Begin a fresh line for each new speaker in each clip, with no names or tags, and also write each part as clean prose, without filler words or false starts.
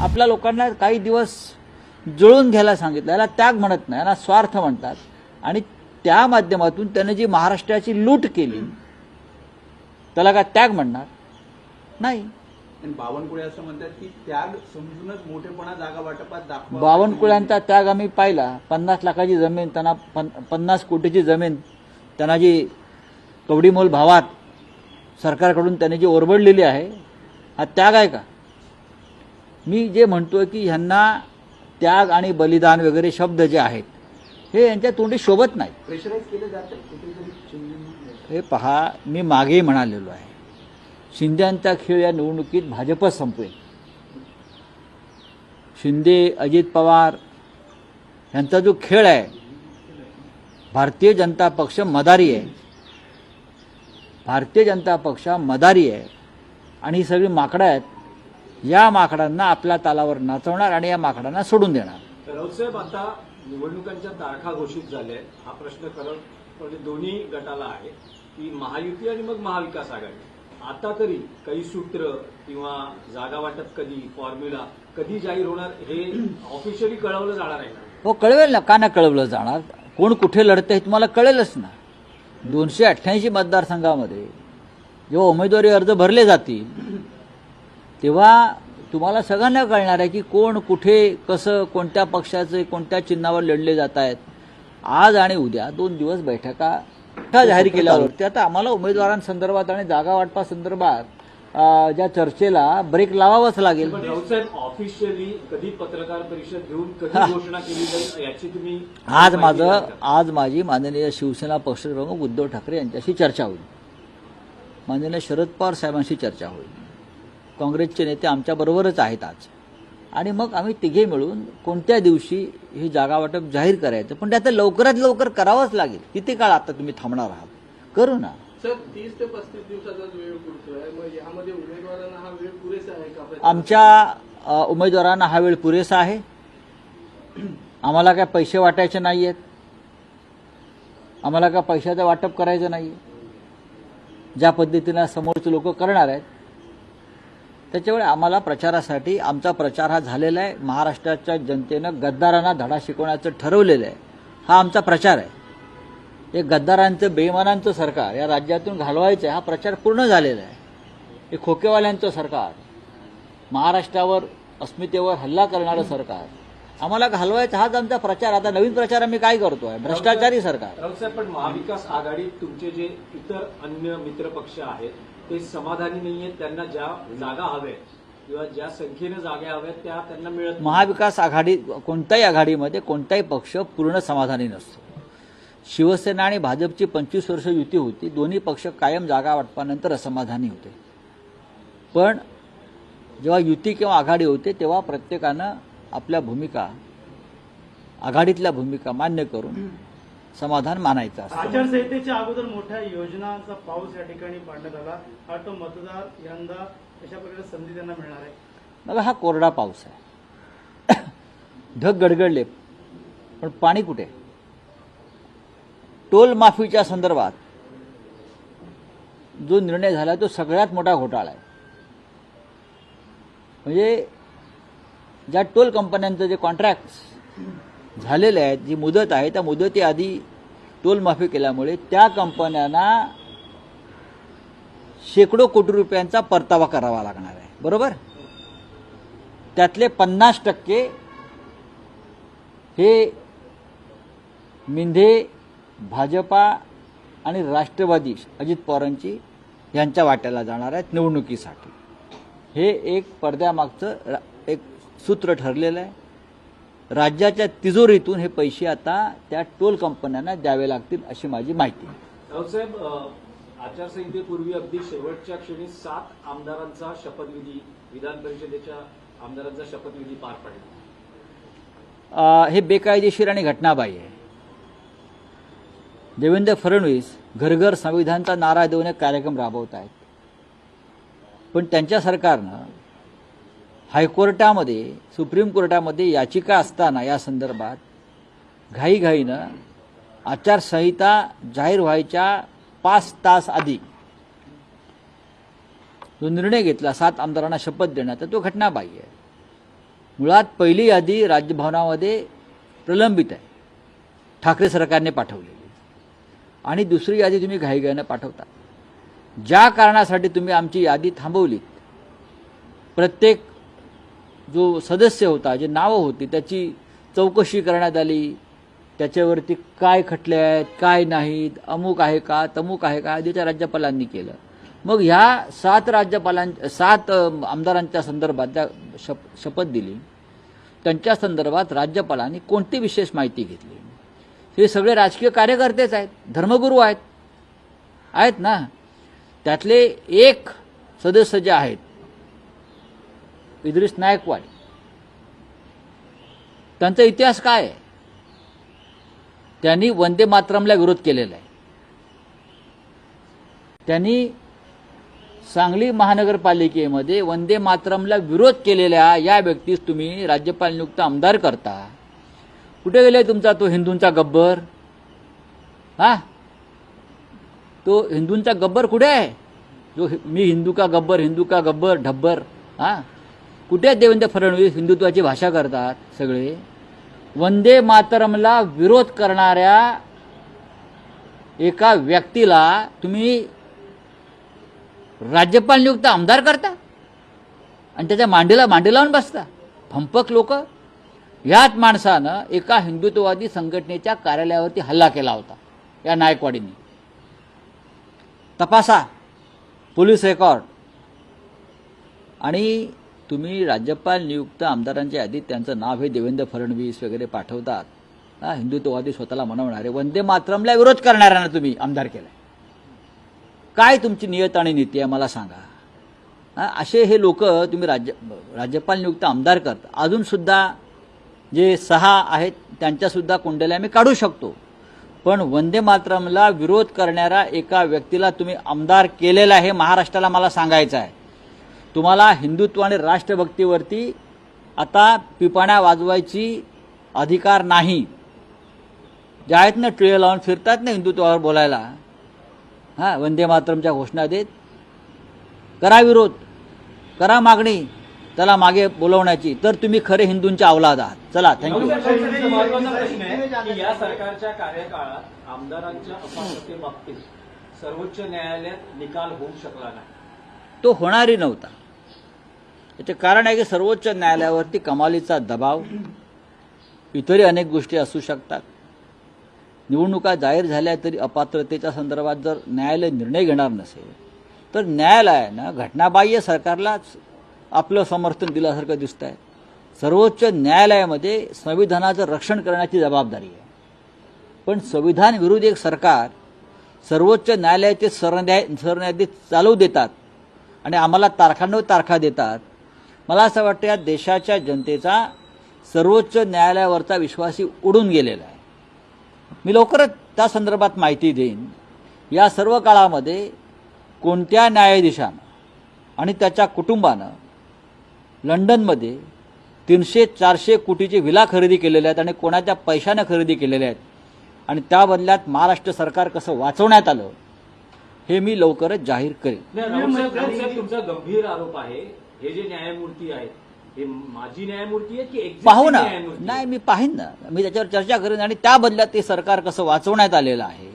आपल्या लोकांना काही दिवस जुळून घ्यायला सांगितलं. याला त्याग म्हणत नाही, याला स्वार्थ म्हणतात. आणि त्या माध्यमातून त्याने जी महाराष्ट्राची लूट केली त्याला काय त्याग म्हणणार नाही.
बावनकुळे असं म्हणतात की त्याग समजूनच मोठेपणा जागा वाटपात दाखवा.
बावनकुळ्यांचा त्याग आम्ही पाहिला. 50 लाखाची जमीन त्यांना 50 कोटीची जमीन त्यांना जी कवडीमोल भावात सरकारकडून त्यांनी जी ओरबडलेली आहे, हा त्याग आहे का? मी जे म्हणतोय की ह्यांना त्याग आणि बलिदान वगैरे शब्द जे आहेत हे यांच्या तोंडी शोभत नाही.
प्रेशराईज केले जाते कुठेतरी.
हे पहा, मी मागे म्हणालेलो आहे, शिंदेंचा खेळ या निवडणुकीत भाजपच संपवेल. शिंदे, अजित पवार यांचा जो खेळ आहे, भारतीय जनता पक्ष मदारी आहे. भारतीय जनता पक्ष मदारी आहे आणि ही सगळी माकडं आहेत. या माकडांना आपल्या तालावर नाचवणार आणि या माकडांना सोडून देणार.
राऊतसाहेब, आता निवडणुकांच्या तारखा घोषित झाल्या आहेत. हा प्रश्न खरं म्हणजे दोन्ही गटाला आहे की महायुती आणि मग महाविकास आघाडी. आता तरी काही सूत्र किंवा जागा वाटप कधी, फॉर्म्युला कधी जाहीर होणार हे ऑफिशियली कळवलं जाणार आहे का?
हो, कळवेल ना. का नाही कळवलं जाणार? कोण कुठे लढतं हे तुम्हाला कळेलच ना. 288 मतदारसंघामध्ये जेव्हा उमेदवारी अर्ज भरले जातील तेव्हा तुम्हाला सगळ्यांना कळणार आहे की कोण कुठे कसं कोणत्या पक्षाचे कोणत्या चिन्हावर लढले जात आहेत. आज आणि उद्या 2 दिवस बैठका जाहीर केल्यावरती आता आम्हाला उमेदवारांसंदर्भात आणि जागा वाटपासंदर्भात ज्या चर्चेला ब्रेक लावावाच लागेल.
राऊतसाहेब, ऑफिशियली कधी पत्रकार परिषद घेऊन कधी घोषणा केली जाईल याची तुम्ही
आज माझी माननीय शिवसेना पक्षप्रमुख उद्धव ठाकरे यांच्याशी चर्चा होईल. माननीय शरद पवार साहेबांशी चर्चा होईल. काँग्रेसचे नेते आमच्याबरोबरच आहेत आज. आणि मग आम्ही तिघे मिळून कोणत्या दिवशी ही जागा वाटप जाहीर करायचं. पण ते आता लवकरात लवकर करावंच लागेल. किती काळ आता तुम्ही थांबणार आहात? करू ना.
सर, 30 ते 35 दिवसाचाच वेळ पुरतोय. मग यामध्ये उमेदवारांना हा वेळ पुरेसा आहे का?
आमच्या उमेदवारांना हा वेळ पुरेसा आहे. आम्हाला काय पैसे वाटायचे नाही आहेत. आम्हाला काय पैशाचं वाटप करायचं नाही आहे. ज्या पद्धतीनं समोरचे लोक करणार आहेत त्याच्यामुळे आम्हाला प्रचारासाठी आमचा प्रचार हा झालेला आहे. महाराष्ट्राच्या जनतेनं गद्दारांना धडा शिकवण्याचं ठरवलेलं आहे. हा आमचा प्रचार आहे. हे गद्दारांचं बेईमानांचं सरकार या राज्यातून घालवायचं आहे, हा प्रचार पूर्ण झालेला आहे. हे खोकेवाल्यांचं सरकार, महाराष्ट्रावर अस्मितेवर हल्ला करणारं सरकार आम्हाला घालवायचं, हाच आमचा प्रचार. आता नवीन प्रचार आम्ही काय करतोय? भ्रष्टाचारी सरकार.
राऊतसाहेब, पण महाविकास आघाडीत तुमचे जे इतर अन्य मित्र पक्ष आहेत ते समाधानी नाहीयेत. त्यांना ज्या जागा हव्यात किंवा ज्या संख्येने जागा हव्यात त्या त्यांना मिळत नाही.
महाविकास आघाडी कोणत्याही आघाडीमध्ये कोणताही पक्ष पूर्ण समाधानी नसतो. शिवसेना आणि भाजपची 25 वर्ष युती होती. दोन्ही पक्ष कायम जागा वाटपानंतर असमाधानी होते. पण जेव्हा युती किंवा आघाडी होते तेव्हा प्रत्येकानं आपल्या भूमिका, आघाडीतल्या भूमिका मान्य करून समाधान मानायचं असतं.
आचारसंहितेच्या अगोदर मोठ्या योजनांचा पाऊस या ठिकाणी पाडण्यात आला. हा तो मतदार यंदा अशा प्रकारे संधी त्यांना मिळणार आहे.
मला हा कोरडा पाऊस आहे. ढग गडगडले पण पाणी कुठे? टोल माफीच्या संदर्भात जो निर्णय झाला तो सगळ्यात मोठा घोटाळा आहे. म्हणजे ज्या टोल कंपन्यांचं जे कॉन्ट्रॅक्ट झालेले आहेत, जी मुदत आहे त्या मुदतीआधी टोल माफी केल्यामुळे त्या कंपन्यांना शेकडो कोटी रुपयांचा परतावा करावा लागणार आहे. बरोबर? त्यातले 50% हे मिंधे, भाजपा आणि राष्ट्रवादी अजित पवारांची यांच्या वाट्याला जाणार आहेत निवडणुकीसाठी. हे एक पडद्यामागचं एक सूत्र ठरलेलं आहे. राज्याच्या तिजोरीतून हे पैसे आता त्या टोल कंपन्यांना द्यावे लागतील अशी माझी माहिती आहे.
राऊतसाहेब, आचारसंहितेपूर्वी अगदी शेवटच्या क्षणी 7 आमदारांचा शपथविधी, विधान परिषदेच्या आमदारांचा शपथविधी पार पडला.
हे बेकायदेशीर आणि घटनाबाह्य आहे. देवेंद्र फडणवीस घर घर संविधानचा नारा देऊन एक कार्यक्रम राबवत आहेत. पण त्यांच्या सरकारनं हायकोर्टामध्ये, सुप्रीम कोर्टामध्ये याचिका असताना या संदर्भात घाईघाईनं आचारसंहिता जाहीर व्हायच्या 5 तास आधी जो निर्णय घेतला 7 आमदारांना शपथ देण्याचा, तो घटनाबाह्य आहे. मुळात पहिली यादी राज्यभवनामध्ये प्रलंबित आहे, ठाकरे सरकारने पाठवलेली, आणि दुसरी यादी तुम्ही घाईघाईनं पाठवता. ज्या कारणासाठी तुम्ही आमची यादी थांबवलीत, प्रत्येक जो सदस्य होता, जे नावं होती, त्याची चौकशी करण्यात आली, त्याच्यावरती काय खटले आहेत, काय नाहीत, अमुक आहे का, तमुक आहे का, आधीच्या राज्यपालांनी केलं. मग ह्या 7 आमदारांच्या संदर्भात ज्या शपथ दिली, त्यांच्या संदर्भात राज्यपालांनी कोणती विशेष माहिती घेतली? हे सगळे राजकीय कार्यकर्तेच आहेत, धर्मगुरू आहेत ना. त्यातले एक सदस्य जे आहेत, इद्रिस नायकवाड, त्यांचा इतिहास काय आहे? त्यांनी वंदे मातरमला विरोध केलेला आहे. त्यांनी सांगली महानगरपालिकेमध्ये वंदे मातरमला विरोध केलेल्या या व्यक्तीस तुम्ही राज्यपाल नियुक्त आमदार करता. कुठे गेले तुमचा तो हिंदूंचा गब्बर? तो हिंदूंचा गब्बर कुठे आहे? जो मी हिंदू का गब्बर ढब्बर. कुठे देवेंद्र फडणवीस? हिंदुत्वाची भाषा करतात सगळे. वंदे मातरमला विरोध करणाऱ्या एका व्यक्तीला तुम्ही राज्यपाल नियुक्त आमदार करता आणि त्याच्या मांडीला मांडी लावून बसता. फंपक लोक. याच माणसानं एका हिंदुत्ववादी संघटनेच्या कार्यालयावरती हल्ला केला होता, या नायकवाडींनी. तपासा पोलीस रेकॉर्ड. आणि तुम्ही राज्यपाल नियुक्त आमदारांच्या यादीत त्यांचं नाव हे देवेंद्र फडणवीस वगैरे पाठवतात. हिंदुत्ववादी स्वतःला म्हणवणारे वंदे मातरमला विरोध करणाऱ्यांना तुम्ही आमदार केलाय. काय तुमची नियत आणि नीती आहे मला सांगा. असे हे लोक तुम्ही राज्यपाल नियुक्त आमदार करता. अजून सुद्धा जे 6 आहेत त्यांच्यासुद्धा कुंडल्या मी काढू शकतो, पण वंदे मातरमला विरोध करणाऱ्या एका व्यक्तीला तुम्ही आमदार केलेला आहे. महाराष्ट्राला मला सांगायचं आहे, तुम्हाला हिंदुत्व आणि राष्ट्रभक्तीवरती आता पिपाण्या वाजवायची अधिकार नाही. जे आहेत ना टिळे लावून फिरतात ना हिंदुत्वावर बोलायला, वंदे मातरमच्या घोषणा देत, करा विरोध, करा मागणी त्याला मागे बोलवण्याची, तर तुम्ही खरे हिंदूंच्या अवलाद आहात. चला, थँक्यू.
महत्त्वाचा प्रश्न आहे की या सरकारच्या कार्यकाळात आमदारांच्या अपात्रतेबाबतीत सर्वोच्च न्यायालयात निकाल होऊ शकला नाही.
तो होणारही नव्हता. याचे कारण आहे की सर्वोच्च न्यायालयावरती कमालीचा दबाव, इतरही अनेक गोष्टी असू शकतात. निवडणुका जाहीर झाल्या तरी अपात्रतेच्या संदर्भात जर न्यायालय निर्णय घेणार नसेल तर न्यायालयानं घटनाबाह्य सरकारलाच आपलं समर्थन दिल्यासारखं दिसत आहे. सर्वोच्च न्यायालयामध्ये संविधानाचं रक्षण करण्याची जबाबदारी आहे, पण संविधान विरुद्ध एक सरकार सर्वोच्च न्यायालयाचे सरन्यायाधीश चालवू देतात आणि आम्हाला तारखांवर तारखा देतात. मला असं वाटतं या देशाच्या जनतेचा सर्वोच्च न्यायालयावरचा विश्वासही उडून गेलेला आहे. मी लवकरच त्या संदर्भात माहिती देईन. या सर्व काळामध्ये कोणत्या न्यायाधीशानं आणि त्याच्या कुटुंबानं लंडनमध्ये 300-400 कोटीची विला खरेदी केलेल्या आहेत आणि कोणाच्या पैशानं खरेदी केलेल्या आहेत, आणि त्या बदल्यात महाराष्ट्र सरकार कसं वाचवण्यात आलं हे मी लवकरच जाहीर करेन.
राऊतसाहेब, तुमचा गंभीर आरोप आहे, हे जे न्यायमूर्ती आहेत हे माजी न्यायमूर्ती आहेत की
पाहू ना.
न्यायमूर्ती?
नाही, मी पाहीन ना, मी त्याच्यावर चर्चा करेन आणि त्या बदल्यात ते सरकार कसं वाचवण्यात आलेलं आहे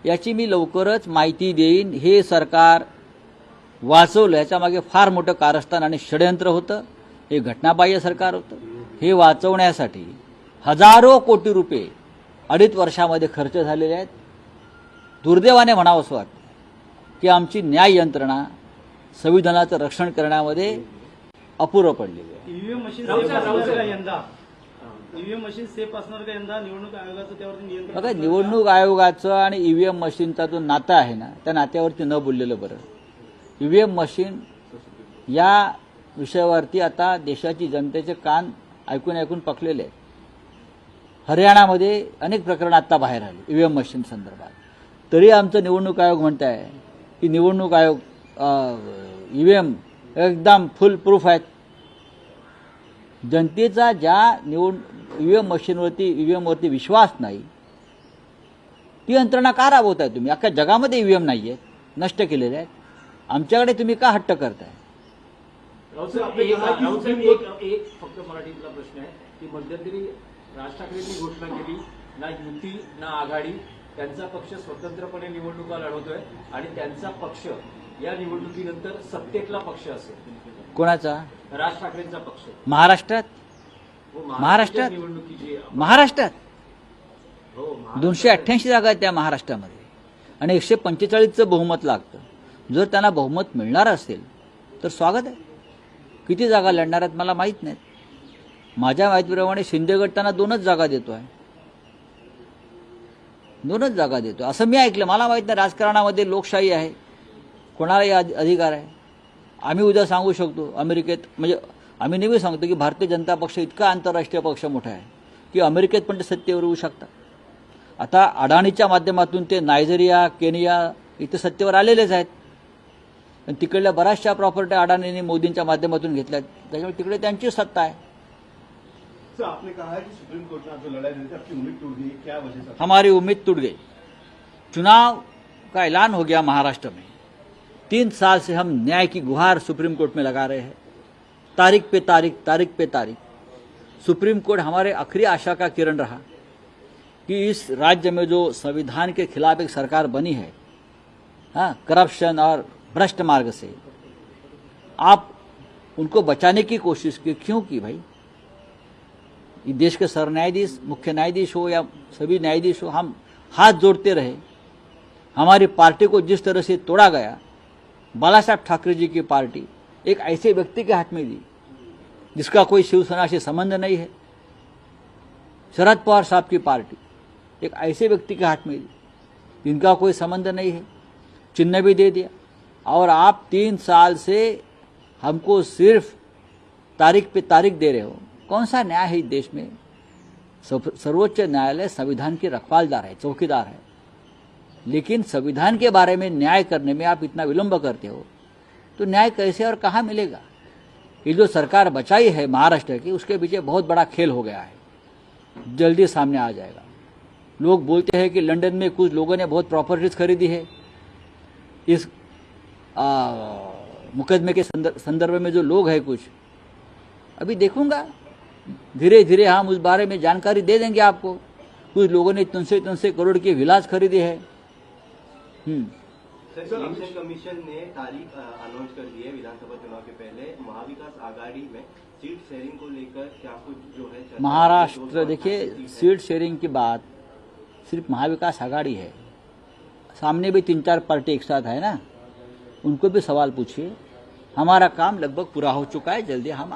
याची मी लवकरच माहिती देईन. हे सरकार वाचवलं याच्यामागे फार मोठं कारस्थान आणि षडयंत्र होतं. हे घटनाबाह्य सरकार होतं. हे वाचवण्यासाठी हजारो कोटी रुपये 2.5 वर्षामध्ये खर्च झालेले आहेत. दुर्दैवाने म्हणावं असं वाटतं की आमची न्याय यंत्रणा संविधानाचं रक्षण करण्यामध्ये अपुरं पडलेली आहे.
ईव्हीएम मशीन सेफ असणार का यंदा? ईव्हीएम मशीन सेफ असणार का यंदा? निवडणूक आयोगाचं त्यावरती नियंत्रण?
बघा, निवडणूक आयोगाचं आणि ईव्हीएम मशीनचा जो नाता आहे ना, त्या नात्यावरती न बोललेलं बरं. ईव्हीएम मशीन या विषयावरती आता देशाची जनतेचे कान ऐकून ऐकून पकलेले आहेत. हरियाणामध्ये अनेक प्रकरणं आता बाहेर आली ईव्हीएम मशीन संदर्भात. तरी आमचं निवडणूक आयोग म्हणत आहे की निवडणूक आयोग ईव्हीएम एकदम फुल प्रूफ आहेत. जनतेचा ज्या ईव्हीएम मशीनवरती ईव्हीएमवरती विश्वास नाही ती यंत्रणा का राबवताय तुम्ही? अख्ख्या जगामध्ये ईव्हीएम नाही आहेत, नष्ट केलेले आहेत. आमच्याकडे तुम्ही का हट्ट करताय?
राऊत
सर,
साहेब,
आपने कहा की
राऊत साहेब,
सुप्रीम
एक फक्त मराठीतला प्रश्न आहे की मध्यंतरी राज ठाकरेंनी घोषणा केली, ना युती ना आघाडी, त्यांचा पक्ष स्वतंत्रपणे निवडणुका लढवतोय आणि त्यांचा पक्ष या निवडणुकीनंतर सत्तेतला पक्ष असेल.
कोणाचा?
राज ठाकरेंचा पक्ष
महाराष्ट्रात?
हो,
महाराष्ट्रात?
निवडणुकीची
महाराष्ट्रात
हो
288 जागा आहेत त्या महाराष्ट्रामध्ये आणि 145चं बहुमत लागतं. जर त्यांना बहुमत मिळणार असेल तर स्वागत आहे. किती जागा लढणार आहेत मला माहीत नाहीत. माझ्या माहितीप्रमाणे शिंदे गट त्यांना 2च जागा देतो आहे. 2च जागा देतो असं मी ऐकलं. मला माहीत नाही. राजकारणामध्ये लोकशाही आहे, कोणालाही अधिकार आहे. आम्ही उद्या सांगू शकतो अमेरिकेत, म्हणजे आम्ही नेहमी सांगतो की भारतीय जनता पक्ष इतका आंतरराष्ट्रीय पक्ष मोठा आहे की अमेरिकेत पण ते सत्तेवर येऊ शकतात. आता अडाणीच्या माध्यमातून ते नायजेरिया, केनिया इथे सत्तेवर आलेलेच आहेत. आणि तिकडल्या बऱ्याचशा प्रॉपर्टी अडाणीने मोदींच्या माध्यमातून घेतल्या, त्याच्यामुळे तिकडे त्यांची सत्ता आहे.
सर, आपने कहा है कि सुप्रीम कोर्ट में आप जो लड़ाई लड़ी थी, आपकी उम्मीद टूट गई, क्या वजह से?
हमारी उम्मीद टूट गई. चुनाव का ऐलान हो गया महाराष्ट्र में. 3 साल से हम न्याय की गुहार सुप्रीम कोर्ट में लगा रहे हैं, तारीख पे तारीख. सुप्रीम कोर्ट हमारे आखिरी आशा का किरण रहा कि इस राज्य में जो संविधान के खिलाफ एक सरकार बनी है, हाँ, करप्शन और भ्रष्ट मार्ग से, आप उनको बचाने की कोशिश की. क्यों की भाई? ये देश के सरन्यायाधीश, मुख्य न्यायाधीश हो या सभी न्यायाधीश हो, हम हाथ जोड़ते रहे. हमारी पार्टी को जिस तरह से तोड़ा गया, बाला साहब ठाकरे जी की पार्टी एक ऐसे व्यक्ति के हाथ में दी जिसका कोई शिवसेना से संबंध नहीं है. शरद पवार साहब की पार्टी एक ऐसे व्यक्ति के हाथ में दी जिनका कोई संबंध नहीं है, चिन्ह भी दे दिया. और आप 3 साल से हमको सिर्फ तारीख पे तारीख दे रहे हो. कौन सा न्याय है इस देश में? सर्वोच्च न्यायालय संविधान की रखवालदार है, चौकीदार है, लेकिन संविधान के बारे में न्याय करने में आप इतना विलंब करते हो तो न्याय कैसे और कहाँ मिलेगा? ये जो सरकार बचाई है महाराष्ट्र की, उसके पीछे बहुत बड़ा खेल हो गया है, जल्दी सामने आ जाएगा. लोग बोलते हैं कि लंदन में कुछ लोगों ने बहुत प्रॉपर्टीज खरीदी है. इस मुकदमे के संदर्भ में जो लोग हैं कुछ, अभी देखूंगा, धीरे धीरे हम उस बारे में जानकारी दे देंगे आपको. कुछ लोगों ने 300 करोड़ की विलास खरीदी है.
सर, इलेक्शन कमीशन ने तारीख अनाउंस कर दी है विधानसभा चुनाव के पहले. महाविकास आघाड़ी में सीट शेयरिंग को लेकर क्या कुछ जो है चर्चा?
महाराष्ट्र, देखिए, सीट शेयरिंग की बात सिर्फ महाविकास आघाड़ी है, सामने भी 3-4 पार्टी एक साथ है ना, उनको भी सवाल पूछिए. हमारा काम लगभग पूरा हो चुका है. जल्दी हम